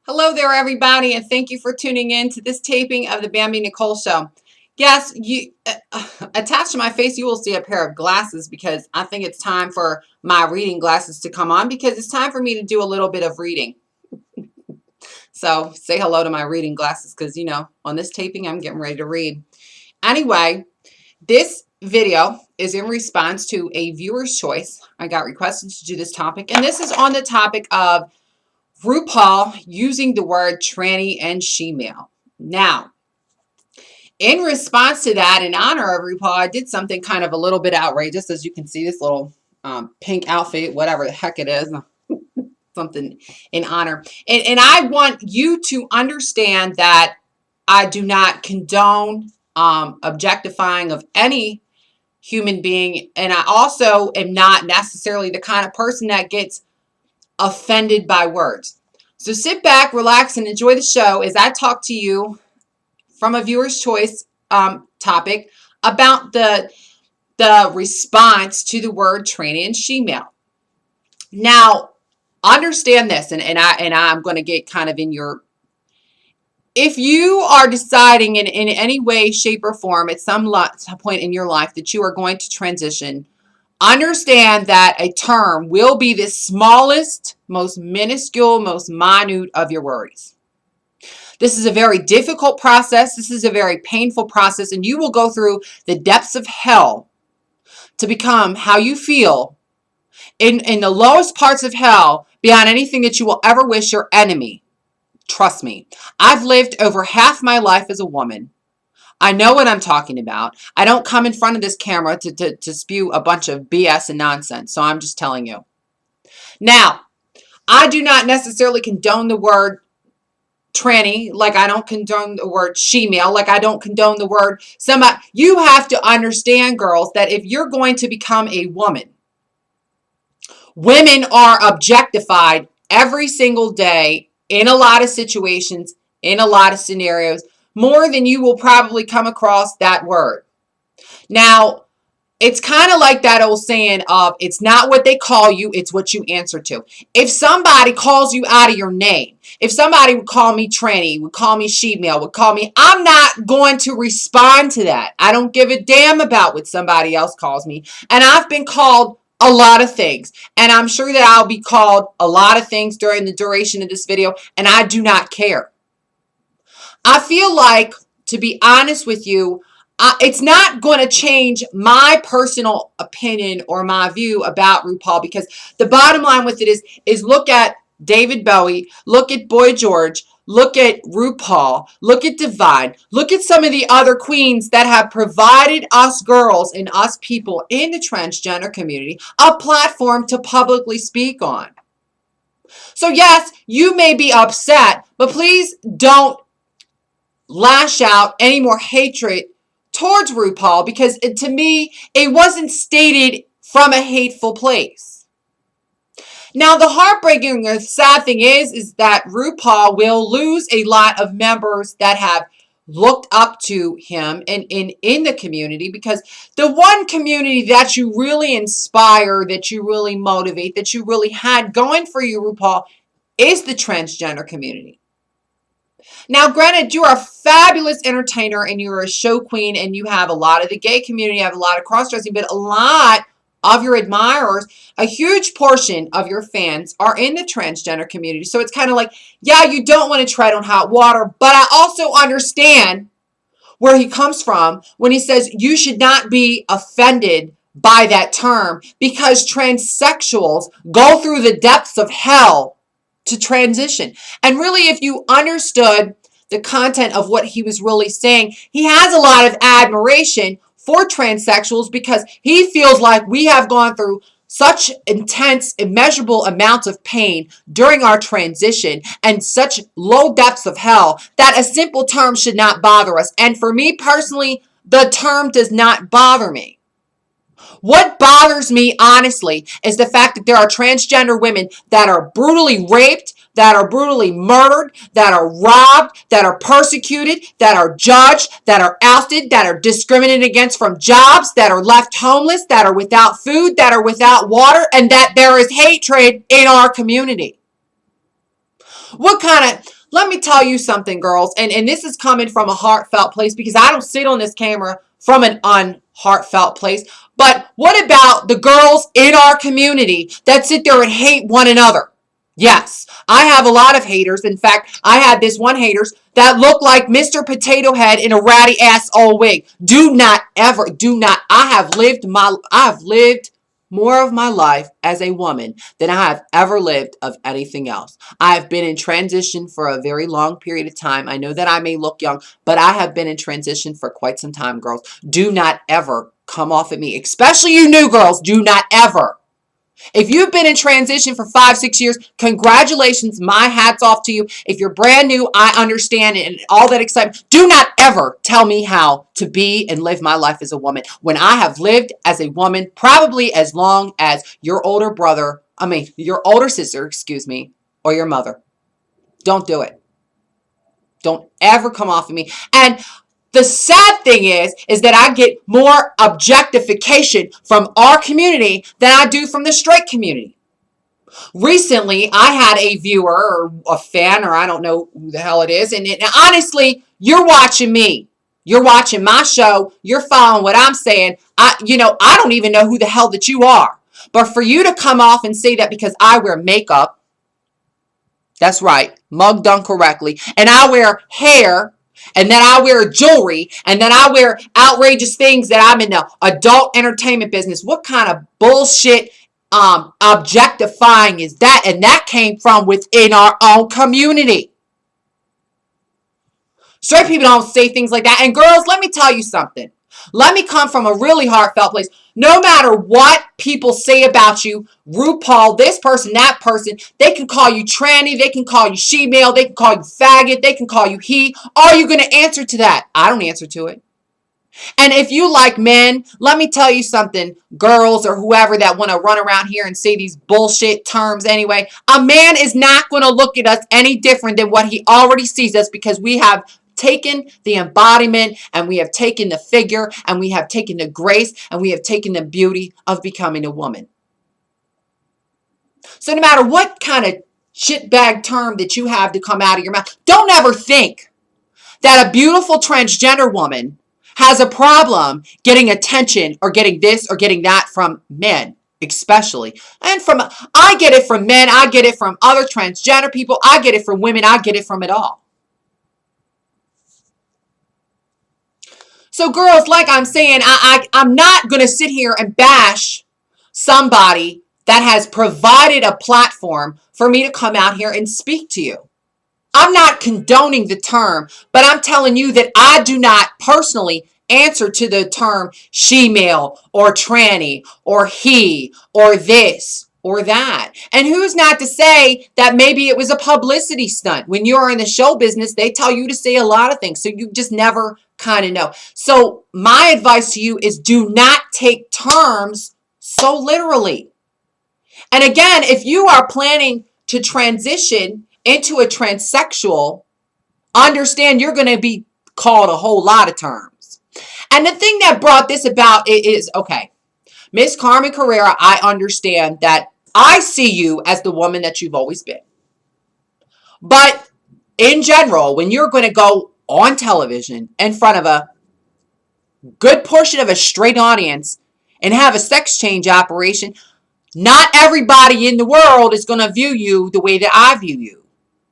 Hello there, everybody, and thank you for tuning in to this taping of the Bambie Nicole Show. Yes, you attached to my face, you will see a pair of glasses because I think it's time for my reading glasses to come on because it's time for me to do a little bit of reading. So say hello to my reading glasses because, on this taping, I'm getting ready to read. Anyway, this video is in response to a viewer's choice. I got requested to do this topic, and this is on the topic of RuPaul using the word tranny and she-male. Now, in response to that, in honor of RuPaul, I did something kind of a little bit outrageous. As you can see, this little pink outfit, whatever the heck it is, something in honor. And I want you to understand that I do not condone objectifying of any human being. And I also am not necessarily the kind of person that gets offended by words. So sit back, relax, and enjoy the show as I talk to you from a viewer's choice topic about the response to the word tranny and she-male. Now, understand this, and I'm going to get kind of in your. If you are deciding in any way, shape, or form at some point in your life that you are going to transition, understand that a term will be the smallest, most minuscule, most minute of your worries. This is a very difficult process. This is a very painful process, and you will go through the depths of hell to become how you feel in the lowest parts of hell beyond anything that you will ever wish your enemy. Trust me, I've lived over half my life as a woman. I know what I'm talking about. I don't come in front of this camera to spew a bunch of BS and nonsense. So I'm just telling you. Now, I do not necessarily condone the word tranny, like I don't condone the word she-male, like I don't condone the word somebody. You have to understand, girls, that if you're going to become a woman, women are objectified every single day in a lot of situations, in a lot of scenarios, more than you will probably come across that word. Now, it's kind of like that old saying of, it's not what they call you, it's what you answer to. If somebody calls you out of your name, if somebody would call me tranny, would call me she-male, would call me, I'm not going to respond to that. I don't give a damn about what somebody else calls me. And I've been called a lot of things. And I'm sure that I'll be called a lot of things during the duration of this video, and I do not care. I feel like, to be honest with you, it's not going to change my personal opinion or my view about RuPaul, because the bottom line with it is look at David Bowie, look at Boy George, look at RuPaul, look at Divine, look at some of the other queens that have provided us girls and us people in the transgender community a platform to publicly speak on. So yes, you may be upset, but please don't lash out any more hatred towards RuPaul, because to me, it wasn't stated from a hateful place. Now, the heartbreaking or sad thing is that RuPaul will lose a lot of members that have looked up to him in the community, because the one community that you really inspire, that you really motivate, that you really had going for you, RuPaul, is the transgender community. Now, granted, you're a fabulous entertainer and you're a show queen and you have a lot of the gay community, you have a lot of cross-dressing, but a lot of your admirers, a huge portion of your fans are in the transgender community. So it's kind of like, yeah, you don't want to tread on hot water, but I also understand where he comes from when he says you should not be offended by that term, because transsexuals go through the depths of hell to transition. And really, if you understood the content of what he was really saying, he has a lot of admiration for transsexuals, because he feels like we have gone through such intense, immeasurable amounts of pain during our transition and such low depths of hell that a simple term should not bother us. And for me personally, the term does not bother me. What bothers me, honestly, is the fact that there are transgender women that are brutally raped, that are brutally murdered, that are robbed, that are persecuted, that are judged, that are ousted, that are discriminated against from jobs, that are left homeless, that are without food, that are without water, and that there is hatred in our community. What kind of let me tell you something, girls, and this is coming from a heartfelt place because I don't sit on this camera from an unheartfelt place. But what about the girls in our community that sit there and hate one another? Yes, I have a lot of haters. In fact, I had this one haters that looked like Mr. Potato Head in a ratty ass old wig. Do not ever, do not. I have lived more of my life as a woman than I have ever lived of anything else. I have been in transition for a very long period of time. I know that I may look young, but I have been in transition for quite some time, girls. Do not ever come off at me, especially you new girls. Do not ever. If you've been in transition for 5-6 years, congratulations. My hat's off to you. If you're brand new, I understand it and all that excitement. Do not ever tell me how to be and live my life as a woman when I have lived as a woman probably as long as your older sister, or your mother. Don't do it. Don't ever come off of me. And the sad thing is that I get more objectification from our community than I do from the straight community. Recently, I had a viewer or a fan, or I don't know who the hell it is. And honestly, you're watching me. You're watching my show. You're following what I'm saying. I don't even know who the hell that you are. But for you to come off and say that because I wear makeup, that's right, mug done correctly, and I wear hair, and then I wear jewelry, and then I wear outrageous things that I'm in the adult entertainment business. What kind of bullshit objectifying is that? And that came from within our own community. Straight people don't say things like that. And girls, let me tell you something. Let me come from a really heartfelt place. No matter what people say about you, RuPaul, this person, that person, they can call you tranny, they can call you she-male, they can call you faggot, they can call you he. Are you going to answer to that? I don't answer to it. And if you like men, let me tell you something, girls or whoever that want to run around here and say these bullshit terms anyway, a man is not going to look at us any different than what he already sees us because we have taken the embodiment and we have taken the figure and we have taken the grace and we have taken the beauty of becoming a woman. So no matter what kind of shitbag term that you have to come out of your mouth, don't ever think that a beautiful transgender woman has a problem getting attention or getting this or getting that from men, especially. And I get it from men, I get it from other transgender people, I get it from women, I get it from it all. So girls, like I'm saying, I'm not going to sit here and bash somebody that has provided a platform for me to come out here and speak to you. I'm not condoning the term, but I'm telling you that I do not personally answer to the term she-male or tranny or he or this or that. And who's not to say that maybe it was a publicity stunt? When you're in the show business, they tell you to say a lot of things. So you just never kind of know. So my advice to you is do not take terms so literally. And again, if you are planning to transition into a transsexual, understand you're going to be called a whole lot of terms. And the thing that brought this about is, okay, Miss Carmen Carrera, I understand that I see you as the woman that you've always been. But in general, when you're going to go on television in front of a good portion of a straight audience and have a sex change operation, not everybody in the world is going to view you the way that I view you.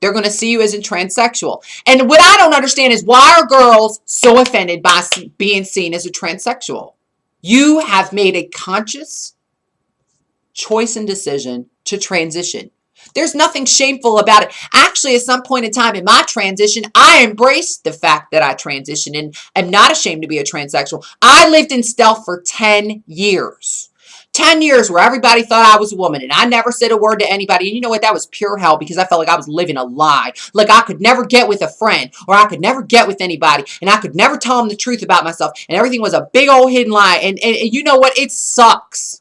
They're going to see you as a transsexual. And what I don't understand is why are girls so offended by being seen as a transsexual? You have made a conscious choice and decision to transition. There's nothing shameful about it. Actually, at some point in time in my transition, I embraced the fact that I transitioned and am not ashamed to be a transsexual. I lived in stealth for 10 years. 10 years where everybody thought I was a woman and I never said a word to anybody. And you know what? That was pure hell because I felt like I was living a lie. Like I could never get with a friend or I could never get with anybody and I could never tell them the truth about myself. And everything was a big old hidden lie. And you know what? It sucks.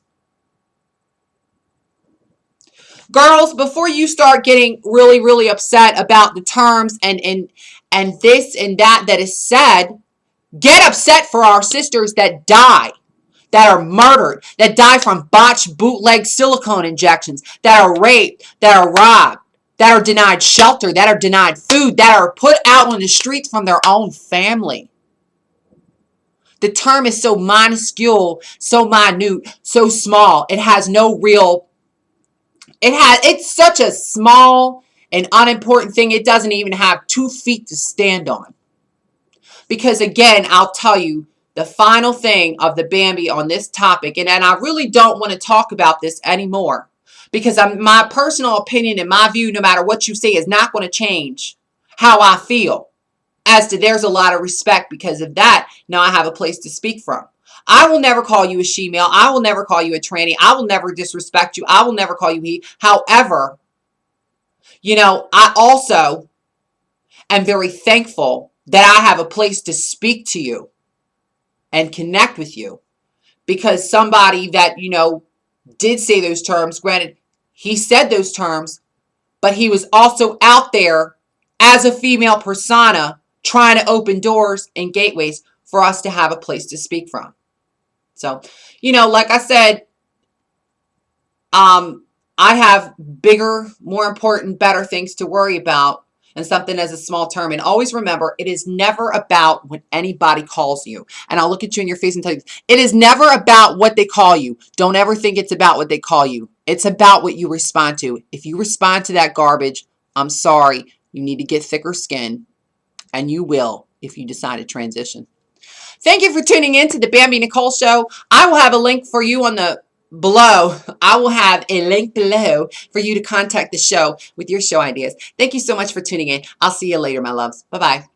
Girls, before you start getting really, really upset about the terms and this and that is said, get upset for our sisters that die, that are murdered, that die from botched bootleg silicone injections, that are raped, that are robbed, that are denied shelter, that are denied food, that are put out on the streets from their own family. The term is so minuscule, so minute, so small. It has no real, it's such a small and unimportant thing. It doesn't even have 2 feet to stand on. Because again, I'll tell you the final thing of the Bambie on this topic, and I really don't want to talk about this anymore, because my personal opinion and my view, no matter what you say, is not going to change how I feel as to there's a lot of respect because of that. Now I have a place to speak from. I will never call you a she-male. I will never call you a tranny. I will never disrespect you. I will never call you he. However, I also am very thankful that I have a place to speak to you and connect with you, because somebody that, did say those terms, granted, he said those terms, but he was also out there as a female persona trying to open doors and gateways for us to have a place to speak from. So, like I said, I have bigger, more important, better things to worry about, and something as a small term. And always remember, it is never about what anybody calls you. And I'll look at you in your face and tell you, it is never about what they call you. Don't ever think it's about what they call you. It's about what you respond to. If you respond to that garbage, I'm sorry, you need to get thicker skin. And you will if you decide to transition. Thank you for tuning in to the Bambie Nicole Show. I will have a link for you below. I will have a link below for you to contact the show with your show ideas. Thank you so much for tuning in. I'll see you later, my loves. Bye-bye.